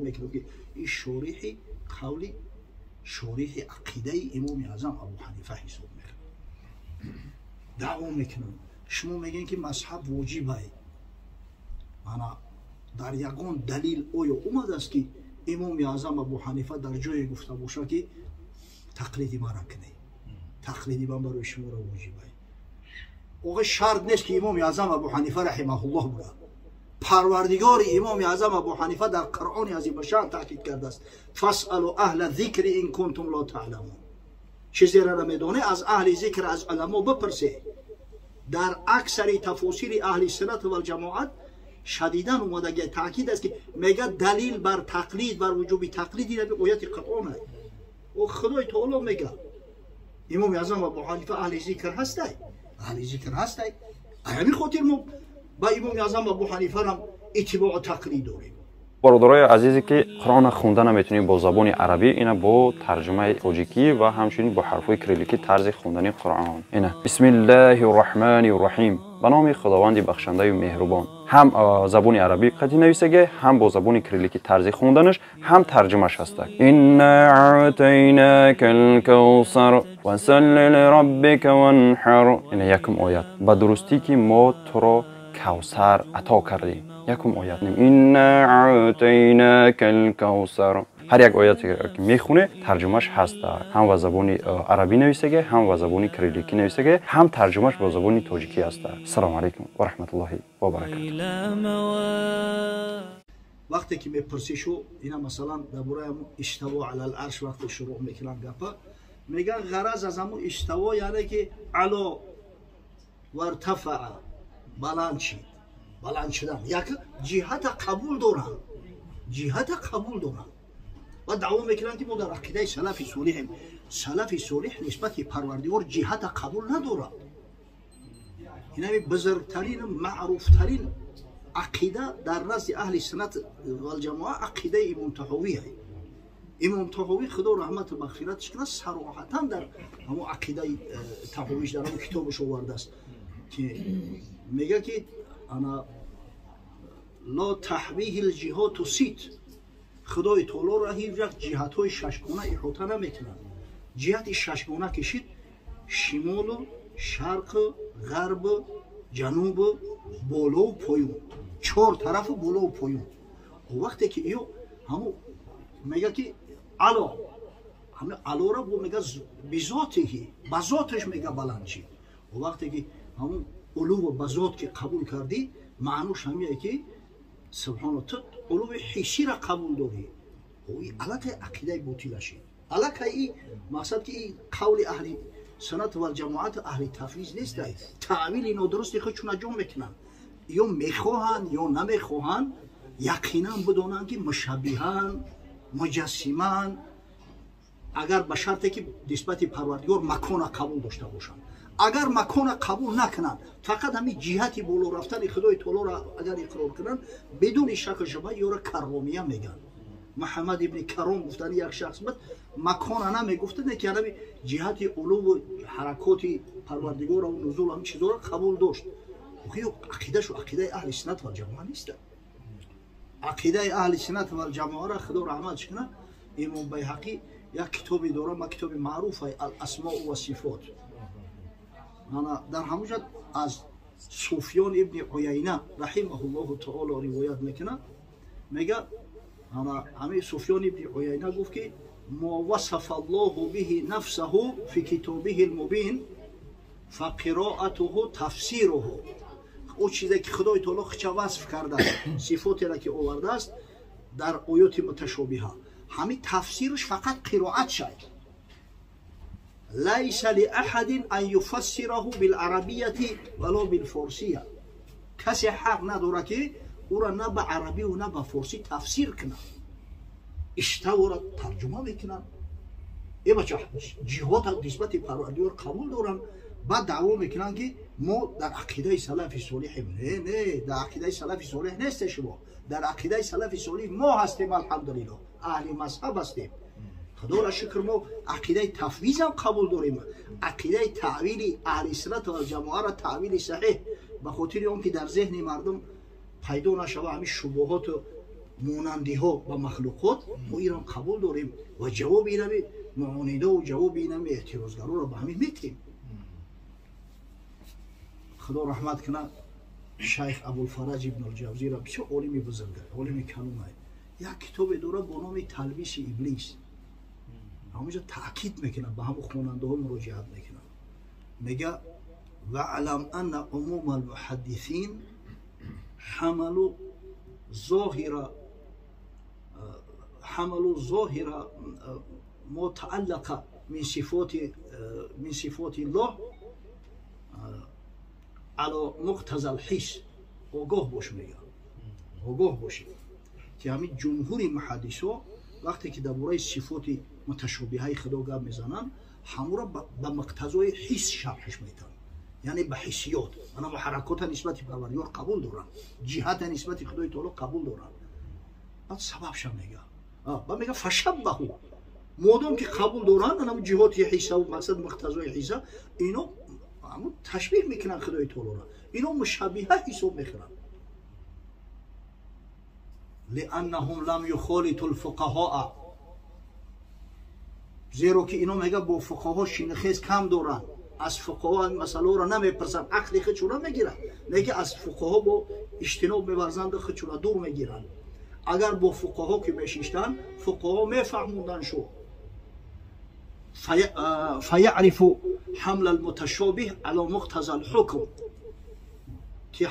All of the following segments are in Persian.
میکنم که این شریح قولی شریح عقیده امام اعظم ابو حنیفه حساب میکنم. دعوا میکنم شما میگین که مذهب واجبه، انا در یگان دلیل آیا اومد است که امام اعظم ابو حنیفه در جای گفته باشه که تقلیدی مرا کنی، تقلیدی من برای شما را واجبه. اوه شرط نیست که امام اعظم ابو حنیفه رحمه الله بوده. پروردگار امام اعظم ابو حنیفه در قرآن عظیم شان تاکید کرده است فاسالوا اهل الذکر ان کنتم لا تعلمون. چیزی را نمیدونه از اهل ذکر از علما بپرسه. در اکثر تفاسیر اهل سنت و الجماعت شدیداً اومده تاکید است که میگه دلیل بر تقلید بر وجوب تقلیدی را به آیات قرآن است. و خدای تعالی میگه امام اعظم ابو حنیفه اهل ذکر هستی، اهل ذکر هستی. همین خاطر ما با امام اعظم ابو حنیفه هم اتباع تقلید داریم. برادرای عزیزی که قرآن خونده نمیتونیم با زبان عربی، اینا با ترجمه تاجیکی و همچنین با حرفای کریلیکی طرز خوندن قرآن. اینا بسم الله الرحمن الرحیم، به نام خداوند بخشنده و مهربان. هم زبان عربی قطعی نویسه، هم با زبان کریلیکی طرز خوندنش، هم ترجمهش هسته. انا اعطیناک الکوثر فصل لربک وانحر. اینا یکم آیت به درستی که ما تو را کوثر عطا کردیم. یکم آیت نیم انا اعطیناک الکوثر. هر یک آیتی که میخونه ترجمهش هست، هم با زبان عربی نویسه، هم با زبان کریلیکی نویسه، هم ترجمهش با زبان تاجیکی هست. السلام علیکم و رحمت الله و برکاته. وقتی که میپرسی شو اینا مثلا درباره استوا علی العرش وقتی شروع میکنن گپا میگن غرض از همون استوا یعنی که علا و ارتفع بلند شد، بلند شدن یک جهت قبول دارن، جهت قبول دارن و دعوا میکنن که ما در عقیده سلف صالح، سلف صالح نسبت پروردگار جهت قبول نداره. این همین بزرگترین معروفترین عقیده در نزد اهل سنت و الجماعه عقیده امام طحاوی است. امام طحاوی خدا رحمت و مغفرتش کنه صراحتا در همون عقیده طحاویش در همون کتابش آورده است که میگه که انا لا تحویه الجهات و سیت، خدای تعالی را هیچ وقت جهت های ششگانه احاطه نمیکنند. جهت ششگانه کشید شمال و شرق غرب جنوب بالا و پایین، چهار طرف بالا و پایین. و وقتی که ایو همو میگه که علا، همه علا را با میگه بذاته، بذاتش میگه بلند شید. و وقتی که همون علو و بذات که قبول کردی معنوش همیه که سبحان تو علو حسی را قبول داری. و این علاقه عقیده باطل شد. علاقه این مقصد که این قول اهل سنت و الجماعت اهل تفویض نیست. تعویل نادرستی خودشون انجام میکنن، یا میخواهن یا نمیخواهن یقینا بدونن که مشبهن مجسمن، اگر به شرطی که نسبت پروردگار مکان قبول داشته باشن. اگر مکان قبول نکنن فقط همین جهتی بالا رفتن خدای تعالی را اگر اقرار کنن بدون شک و شبهه یا را کرامیه میگن. محمد ابن کرام گفتن یک شخص بود مکان نمیگفتن که همین جهت علو و حرکات پروردگار و نزول همین چیزا را قبول داشت. عقیدهش و عقیده اهل سنت و الجماعه نیست. عقیده اهل سنت و الجماعه را خدا رحمتش کنه امام بیهقی یک کتابی داره، ما کتاب معروف الاسماء و صفات. انا در همونجا از سفیان ابن عیینه رحمه الله تعالی روایت میکنه، میگه انا همین سفیان ابن عیینه گفت که ما وصف الله به نفسه فی کتابه المبین فقراءته تفسیره. او چیزی که خدای تعالی خودش وصف کرده صفاتی را که آورده است در آیات متشابهه، همین تفسیرش فقط قرائت شد. لیس لأحد ان یفسره بالعربیه ولا بالفارسیه. کسی حق نداره که او را نه به عربی و نه به فارسی تفسیر کنه. استوا را ترجمه میکنن. ای بچه جهات نسبت پروردگار قبول دارن، بعد دعوا میکنن که ما در عقیده سلف صالحیم. نه در عقیده سلف صالح نیست شما. در عقیده سلف صالح ما هستیم الحمدلله، اهل مذهب هستیم. خدا را شکر ما عقیده تفویض هم قبول داریم. عقیده تعویل اهل سنت و الجماعه را تعویل صحیح به خاطر اون که در ذهن مردم پیدا نشود همین شبهات و монандиҳо ба махлуқот мо инро қабул дорем ва ҷавоби инами муонидаву ҷавоби инами эътирозгароро ба ҳамин метиҳем. худо раҳмат кунад шайх абулфараҷ ибнулҷавзиро бисёр олими бузург олими калонай як китобе дора бо номи талбиси иблис ҳамонҷо таъкид мекунад ба ҳамон хонандаҳо муроҷиат мекунад мега ваълам анна умума алмуҳаддисин ҳамалу ظاهر ما تعلق من صفات الله على مقتضى الحس آگاه باش میگه آگاه باشید که همین جمهور محدثا وقتی که درباره صفات متشابهه خدا گپ میزنن همون را به مقتضای حس شرحش میدن یعنی به حسیات انا حرکات نسبت پروردگار قبول دارن جهت نسبت خدای تعالی قبول دارن بعد سببش میگه با میگه فشبهو مادام که قبول دارن انا جهات حس و مقصد مقتضای حس اینو همون تشبیه میکنن خدای تعالی را اینو مشابهه حساب میکنن لانهم لم يخالطوا الفقهاء زیرا که اینا میگه با فقها شینخیز کم دارن از فقها مسئله را نمیپرسن عقل خودشون را میگیرن میگه از فقها با اجتناب میورزند خودشون را دور میگیرن اگر با فقها که میشیشتن فقها میفهموندن شو فیعرف حمل المتشابه على مقتضى الحكم که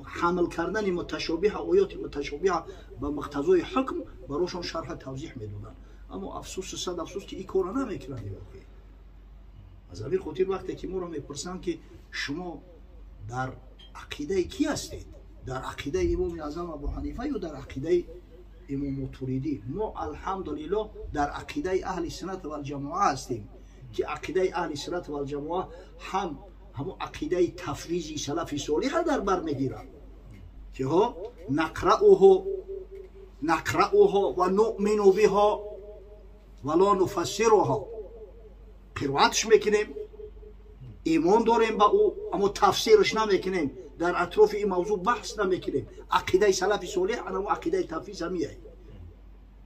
حمل کردن متشابه آیات متشابه به مقتضای حکم براشون شرح توضیح میدونن اما افسوس صد افسوس که این کارا نمیکنن از همین خاطر وقتی که ما رو میپرسن که شما در عقیده کی هستید در عقیده امام اعظم ابو حنیفه یا در عقیده امام ماتوریدی ما الحمدلله در عقیده اهل سنت و الجماعه هستیم که عقیده اهل سنت و الجماعه هم عقیده تفویض سلف صالح در بر میگیرن که ها نقرأها و نؤمن بها ولا نفسرها قرائتش میکنیم ایمان داریم با او اما تفسیرش نمیکنیم در اطراف این موضوع بحث نمیکنیم عقیده سلف صالح اما عقیده تفویض همیه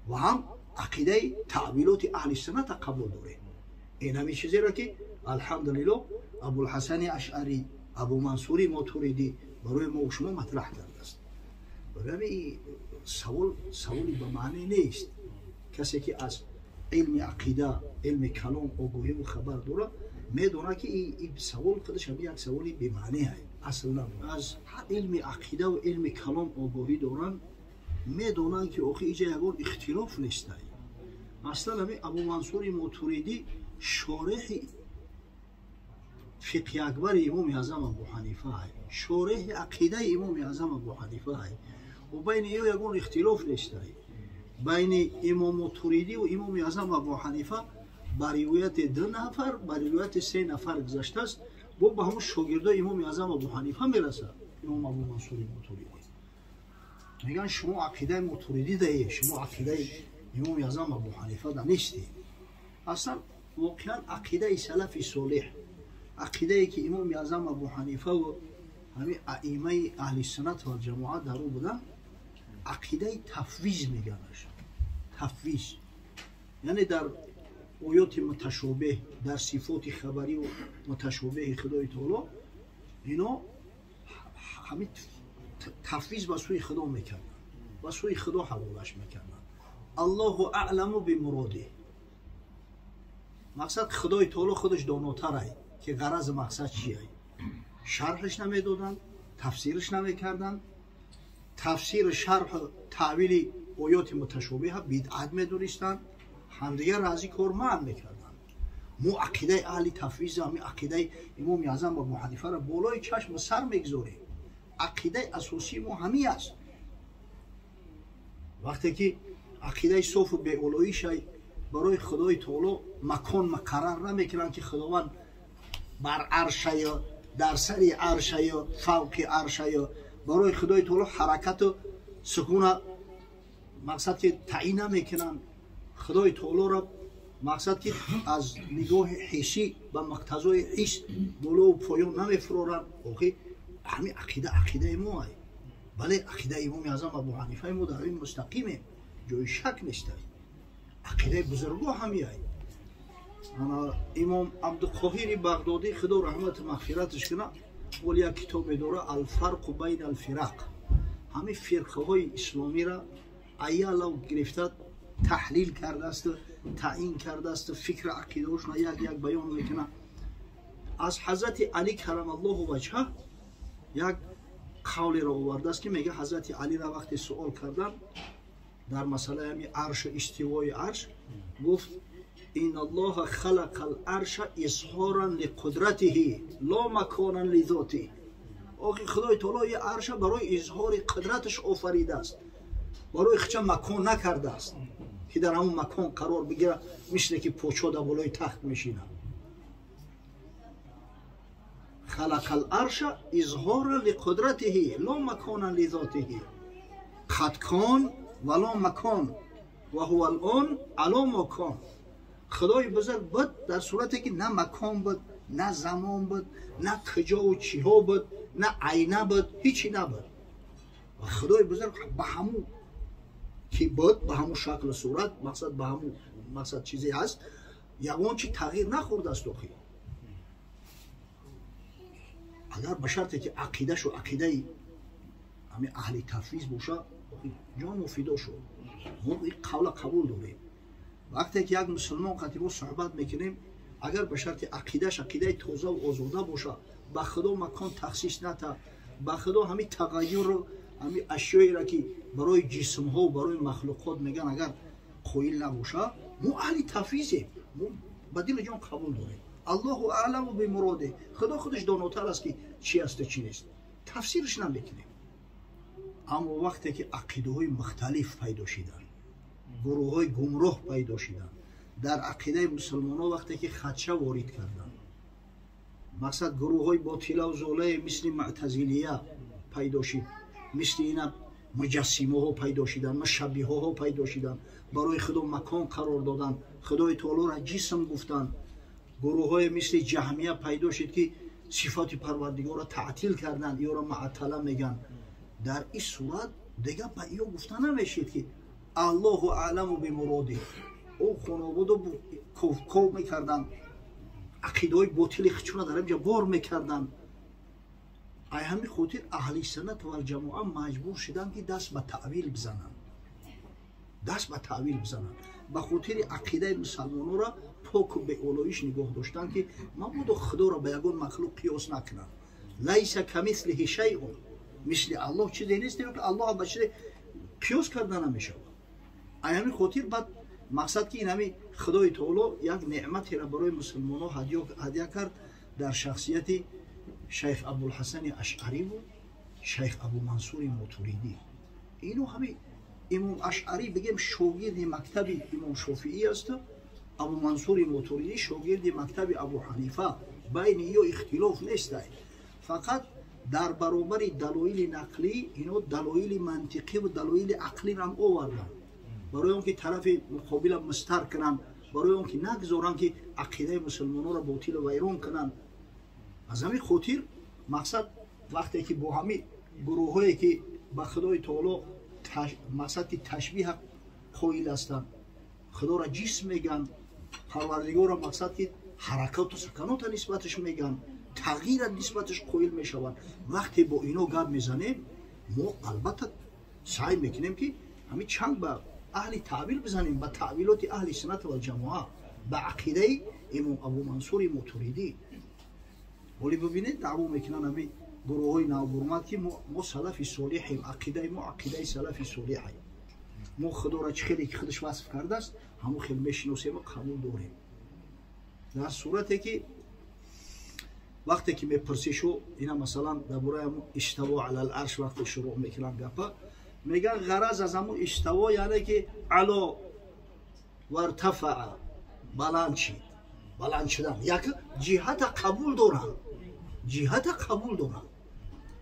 و هم عقیده تعبیلات اهل سنت قبول داریم این همین چیزی را که الحمدلله ابوالحسن اشعری ابو منصور ماتوریدی برای ما و شما مطرح کرده است برای سوالی به معنی نیست کسی که از علم عقیده علم کلام آگاهی و خبر داره میدونه که این سوال خودش هم یک سوالی به معنی است اصلا از علم عقیده و علم کلام آگاهی دارن میدونن که آخه اینجا یگان اختلاف نیست مثلا همین ابو منصور ماتوریدی شارح فقه اکبر امام اعظم ابو حنیفه است شارح عقیده امام اعظم ابو حنیفه است و بین اینا یگان اختلاف نیست بین امام ماتوریدی و امام اعظم ابو حنیفه با روایت 2 نفر با روایت 3 نفر گذشته است با همون شاگردای امام اعظم ابو حنیفه میرسه امام ابو منصور ماتوریدی میگن شما عقیده ماتوریدی دارید شما عقیده امام اعظم ابو حنیفه دانستید اصلا واقعا عقیده سلف صالح عقیده ای که امام اعظم ابو حنیفه و همین ائمه اهل سنت و جماعت در او بودن عقیده تفویض میگنش تفویض یعنی در آیات متشابه در صفات خبری و متشابه خدای تعالی اینا همین تفویض به سوی خدا میکنن به سوی خدا حوالش میکنن الله اعلم بمراده مقصد خدای تعالی خودش داناتره که غرض مقصد چیه شرحش نمیدادن تفسیرش نمیکردن تفسیر شرح تعویل آیات متشابه بدعت میدونستن همدیگه را از این کار منع میکردن ما عقیده اهل تفویض و عقیده امام اعظم ابو حنیفه را بالای چشم سر میگذاریم عقیده اساسی ما همین است وقتی که عقیده صاف و به اولویش برای خدای تعالی مکان مقرر نمیکنن که خداوند بر عرش یا در سر عرش یا فوق عرش یا برای خدای تعالی حرکت و سکون مقصد که تعیین نمیکنن خدای تعالی را مقصد که از نگاه حسی و مقتضای حس بالا و پایان نمیفرارن آخه همین عقیده ما ولی عقیده امام اعظم ابو حنیفه ما در این مستقیمه، جای شک نیست. عقیده بزرگا همیه. انا امام عبدالقاهر بغدادی خدا رحمت مغفرتش کنه، ولی یک کتاب داره الفرق بین الفرق، همه فرقه های اسلامی را ایالا گرفته تحلیل کرده است، تعیین کرده است، فکر عقیده‌اش را یک یک بیان میکنه. از حضرت علی کرم الله وجهه یک قولی را آورده است که میگه حضرت علی را وقتی سوال کردن در مسئله همی عرش، استوای عرش، گفت این الله خلق العرش اظهارا لقدرته لا مکانا لذاته. آخه خدای تعالی عرش برای اظهار قدرتش آفریده است، برای خچه مکان نکرده است که در همون مکان قرار بگیره، مثل که پوچا در بالای تخت میشینه. خلق العرش اظهارا لقدرته لا مکانا لذاته قد کان ولا مکان و هو الان علی ما کان. خدای بزرگ بود در صورتی که نه مکان بود، نه زمان بود، نه کجا و چیها بود، نه عینه بود، هیچی نبود. و خدای بزرگ به همون که بود، به همون شکل و صورت، مقصد به همون مقصد چیزی هست، یگان چی تغییر نخورده است. اگر به شرطی که عقیدهش و عقیده همه اهل تفویض باشه، جان و فدا شد، ما این قول قبول داریم. وقتی که یک مسلمان قطعی صحبت میکنیم، اگر به شرط عقیدهش عقیده تازه و آزاده باشه، به خدا مکان تخصیص نده، به خدا همین تغییر رو، همین اشیایی را که برای جسم ها و برای مخلوقات میگن اگر قائل نباشه، ما اهل تفویضیم، ما به دل جان قبول داریم. الله اعلم و بمراده، خدا خودش داناتر است که چی است و چی نیست، تفسیرش نمیکنیم. اما وقتی که عقیده های مختلف پیدا شدن، گروه های گمراه پیدا شدن در عقیده مسلمان ها، وقتی که خدشه وارد کردن، مقصد گروه های باطله و زوله مثل معتزلیه پیدا شد، مثل اینا مجسمه ها پیدا شدن، مشبیه ها پیدا شدن، برای خدا مکان قرار دادن، خدای تعالی را جسم گفتن. گروه های مثل جهمیه پیدا شد که صفات پروردگار را تعطیل کردن، یا را معطله میگن. در این صورت دیگه به ایو گفتن نمیشید که الله اعلم و بمراده. او خانواده کوف میکردن، عقیده های باطل خچونه در اینجا بار میکردن. ای همین خاطر اهل سنت و جماعه مجبور شدن که دست به تعویل بزنن، دست به تعویل بزنن. به خاطر عقیده مسلمانان را پاک و به اولایش نگاه داشتن که مبادا خدا را به یگان مخلوق قیاس نکنن. لیس کمثله شیء، مثل الله چیزی نیست که الله به چیز قیاس کردن نمیشه. ای همین خاطر بعد مقصد که این همین خدای تعالی یک نعمتی را برای مسلمانان هدیه کرد در شخصیت شیخ ابوالحسن اشعری و شیخ ابو منصور ماتوریدی. اینو همین امام اشعری بگیم شاگرد مکتب امام شافعی است، ابو منصور ماتوریدی شاگرد مکتب ابو حنیفه. بین اینا اختلاف نیست، فقط در برابر دلایل نقلی اینا دلایل منطقی و دلایل عقلی را آوردن، برای اون که طرف مقابل مستر کنن، برای اون که نگذارن که عقیده مسلمانان را باطل و ویران کنن. از همین خاطر مقصد وقتی که با همین گروه هایی که به خدای تعالی مقصد تشبیه قائل هستند، خدا را جسم میگن، پروردگار را مقصد که حرکات و سکنات نسبتش میگن، تغییر نسبتش قائل میشوند. وقتی با اینا گپ میزنیم، ما البته سعی میکنیم که همین چند به اهل تعویل بزنیم، به تعویلات اهل سنت و جماعه، به عقیده امام ابو منصور ماتوریدی. ولی ببینید دعوا میکنن همین گروه های نوبرمت که ما سلف صالحیم، عقیده ما عقیده سلف صالحیم، ما خدا را چه خیلی که خودش وصف کرده است همون خیلی میشناسیم و قبول داریم. در صورتی که وقتی که میپرسیشو اینا مثلا درباره استوا علی العرش وقتی شروع میکنن گپا، میگن غرض از همون استوا یعنی که علا و ارتفع، بلند شد، بلند شدن، یک جهت قبول دارن، جهت قبول دارن.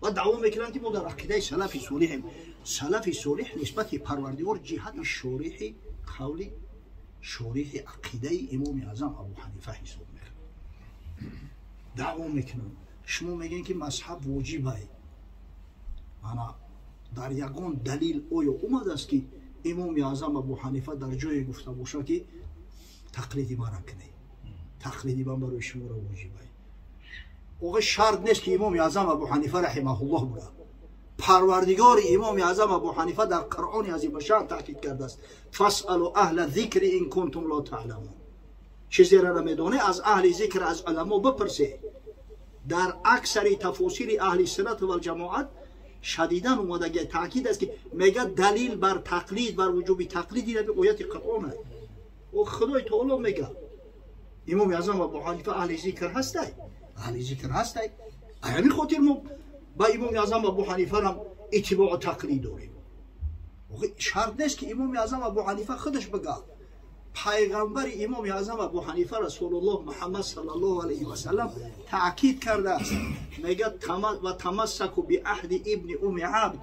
و دعوا میکنن که ما در عقیده سلف صالحیم. سلف صالح نسبت پروردگار جهت شارح قولی، شارح عقیده امام اعظم ابو حنیفه حساب میکنن. دعوا میکنن شما میگین که مذهب واجبه، انا дар ягон далил оё омадааст ки имоми аъзам Абу Ҳанифа дар ҷое гуфта бошад ки тақлиди мара кунед, тақлиди ман барои шуморо воҷибай. оғо шарт нест ки имоми аъзам Абу Ҳанифа раҳимаҳуллоҳ буд. парвардигори имоми аъзам Абу Ҳанифа дар Қуръони азимашан таъкид кардааст: фасъалу аҳла зикри ин кунтум ла таъламун. чизеро намедонед аз аҳли зикр, аз уламо бипурсед. дар аксари тафосири аҳли суннат вал ҷамоат шадидан омадаги таъкид аст ки мега далил бар тақлид, бар вуҷуби тақлид ин ояти Қуръон аст. о худои таоло мега имоми аъзам Абу Ҳанифа аҳли зикр ҳастай, аҳли зикр ҳастай. ҳамин хотир мо ба имоми аъзам Абу Ҳанифарам иттибоъу тақлид дорем. шарт нест ки имоми аъзам Абу Ҳанифа худаш бага. пайғамбари имоми аъзам Абу Ҳанифа расулуллоҳ Муҳаммад саллаллоҳу алайҳи ва саллам таъкид кардааст, мега ва тамассаку би аҳди ибни уми абд,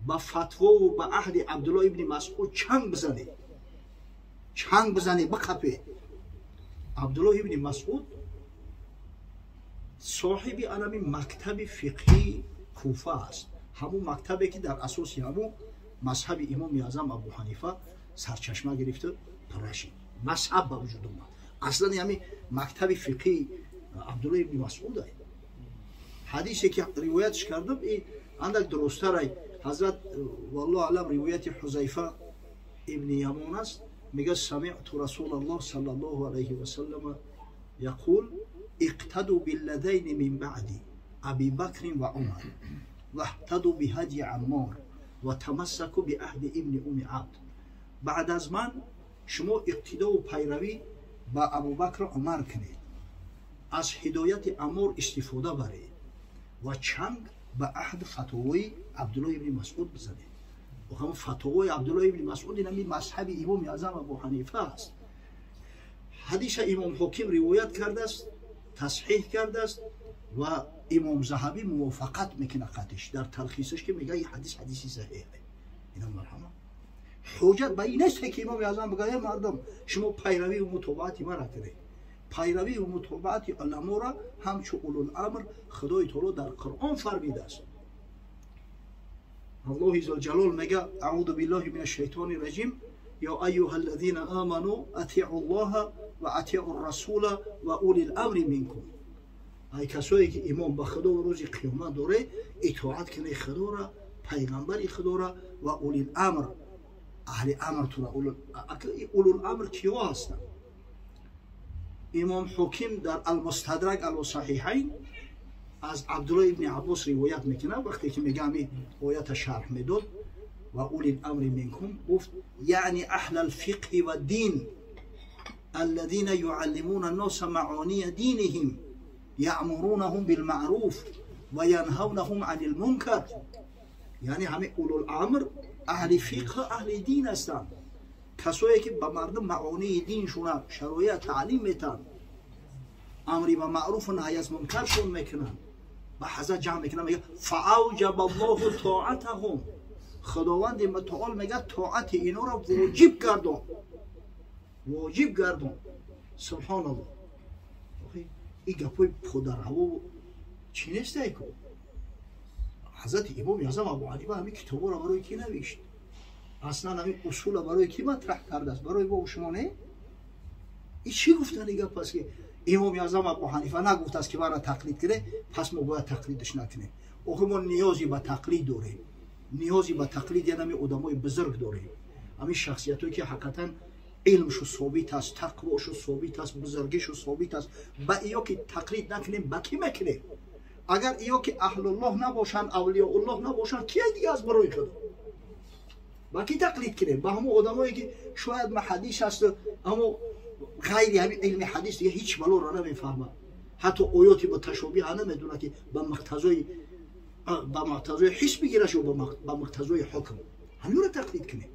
ба фатвову ба аҳди Абдуллоҳ ибни Масъуд чанг бизанед, чанг бизанед, биқапед. Абдуллоҳ ибни Масъуд соҳиби анами мактаби фиқҳи Куфа аст, ҳамун мактабе ки дар асоси ҳамун мазҳаби имоми аъзам Абу Ҳанифа сарчашма гирифта пурашид, мазҳаб ба вуҷуд омад. аслан ями мактаби фиқҳи Абдуллоҳ ибни Масъуд ай. ҳадисе ки ривоятш кардам и андак дурусттарай ҳазрат валлоҳу аълам ривояти Ҳузайфа ибни Ямон аст. мега самиъту расулаллоҳ саллаллоҳу алайҳи ва саллама яқул иқтаду биллазайни мин баъди Аби Бакрин ва Умар ваҳтаду биҳадyi Аммор ва тамассаку би аҳди ибни уми абд. баъд аз ман шумо иқтидоу пайравӣ ба Абу Бакр Умар кунед, аз ҳидояти Аммор истифода баред ва чанг ба аҳд фатовои Абдуллоҳ ибни Масъуд бизанед. ҳам фатовои Абдуллоҳ ибни Масъуд инами мазҳаби имоми аъзам Абу Ҳанифа аст. ҳадиса имом ҳоким ривоят кардааст, тасҳиҳ кардааст ва имом Заҳабӣ мувофақат мекуна қатиш дар талхисаш ки мега ҳадис ҳадиси саҳеҳ аст. ина марҳама ҳоҷат ба ин нест ки имоми аъзам бигӯяд мардум шумо пайравии мутобаати мара кунед. пайравии мутобаати уламора ҳамчу улуламр худои таоло дар Қуръон фармидааст. аллоҳи зулҷалол мега аъуду биллоҳи мин ашшайтони раҷим ё айюҳаллазина аману атиъу ллоҳа ва атиъу расула ва улил амри минкум. ай касое ки имон ба худо рӯзи қиёмат доред, итоат кунед худора, пайғамбари худора ва улил амр, аҳли амртура. улул амр киё ҳастанд? имом ҳоким дар Ал-Мустадрак ало Саҳиҳайн аз Абдуллоҳ ибни Аббос ривоят мекунад, вақте ки мега ҳамин оята шарҳ медод ва улил амри минкум, гуфт яъни аҳлал фиқҳи ва дин аллазина юаллимуна носа маъония динихим яъмурунахум билмаъруф ва янҳавнахум анил мункар. яъни ҳамин улул амр аҳли фиқҳ, аҳли дин ҳастанд, касое ки ба мардум маъонии диншуна шароят таълим метан, амри ба маъруфу наҳй аз мункаршон мекунанд, ба ҳазрат ҷамъ мекунанд. мега фааӯҷаба аллоҳу тоатаҳум, худованди мутаол мега тоати инора воҷиб гардон, воҷиб гардон. субҳоналлоҳ, ин гапои подарҳаво чӣ нестай ку ҳазрати имоми аъзам Абу Ҳанифа ҳамин китоборо барои ки навишт? аслан ҳамин усула барои ки матраҳ кардааст? барои мо шумо не? ин чӣ гуфтани гап аст ки имоми аъзам Абу Ҳанифа нагуфтааст ки мара тақлид кунед, пас мо бояд тақлидаш накунем. охир мо ниёзи ба тақлид дорем, ниёзи ба тақлид яъни ҳамин одамои бузург дорем, ҳамин шахсиятое ки ҳақиқатан илмшу собит аст, тақвошу собит аст, бузургишу собит аст. ба иё ки тақлид накунем, ба кӣ мекунем? агар иё ки аҳлуллоҳ набошанд, авлиёуллоҳ набошанд, кияй дига аст барои худ? ба кӣ тақлид кунем? ба ҳамон одамое ки шояд ма ҳадис асту аммо ғайри ҳамин илми ҳадис дига ҳеҷ балоро намефаҳмад, ҳатто оёти ба ташобиҳа намедонад ки ба муқтазои ҳис бигираш ё ба муқтазои ҳукм. ҳаминро тақлид кунем.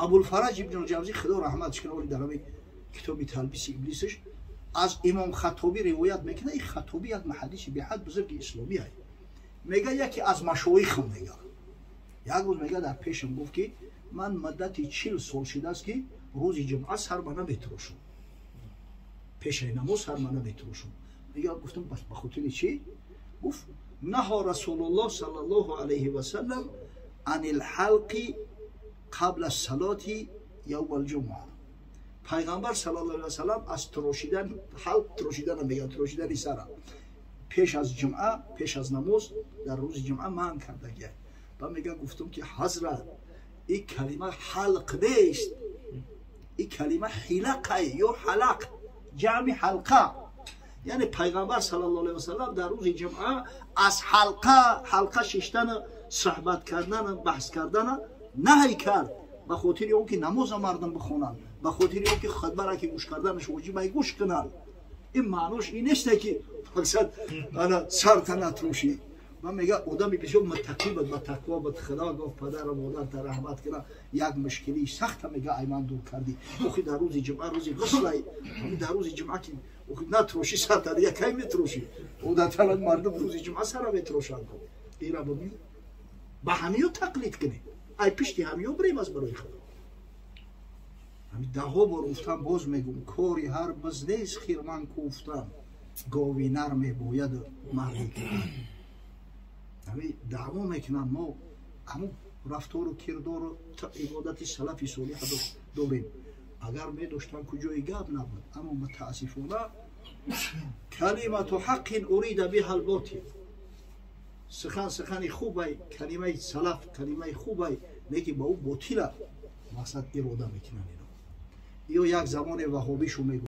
абулфараҷ ибн ҷавзӣ худо раҳматш кунад, дар ҳамин китоби талбиси иблисаш аз имом Хаттобӣ ривоят мекунад. ин Хаттобӣ як муҳаддиси беҳад бузурги исломӣ аст. мега яке аз машоихам мега як рӯз мега дар пешам гуфт ки ман муддати 40 сол шудааст ки рӯзи ҷумъа сарма наметурошам, пешаи намоз сарма наметурошам. мега гуфтам ба хотири чӣ? гуфт نهى رسول الله صلی الله علیه و سلم عن الحلق قبل الصلاة یوم الجمعه. پیغمبر صلی الله علیه و سلم از تراشیدن، حلق تراشیدن میگن، تراشیدن سر پیش از جمعه، پیش از نماز در روز جمعه منع کرده. و میگن گفتم که حضرت این کلمه حلق نیست، این کلمه حلقه یا حلق، جمع حلقه. یعنی پیغمبر صلی الله علیه و سلم در روز جمعه از حلقه ششتن، صحبت کردن، بحث کردن نهی کرد، به خاطر اون که نماز مردم بخونن، به خاطر اون که خطبه را که گوش کردنش واجبه گوش کنن. این معنیش این نیست که مقصد انا سرت نتروشی. من میگه آدمی بسیار متقی بود، با تقوا بود، خدا گفت پدر و مادر رحمت کنه، یک مشکلی سخت میگه ایمان دور کردی. اوخی در روز جمعه روز غسل، در روز جمعه که اوخی نتروشی سرت دیگه کی میتروشی؟ عادتا مردم روز جمعه سر میتروشن. اینا ببین با همیو تقلید کنی، ای پشتی همیو بریم از برای خدا. همین ده ها بار گفتم، باز میگم کاری هر بز نیست خیرمن کوفتن، گاوی نرم باید مردی کنن. همین دعوا میکنن ما همون رفتار و کردار و عبادت سلف صالح داریم. اگر می داشتن کجای گپ نبود، اما متاسفانه کلمت حق ارید بها الباطل. سخن خوبه، کلمه سلف کلمه خوبه، لیکن با او باطل مقصد اراده میکنن. یا یک زمان وهابیشو میگن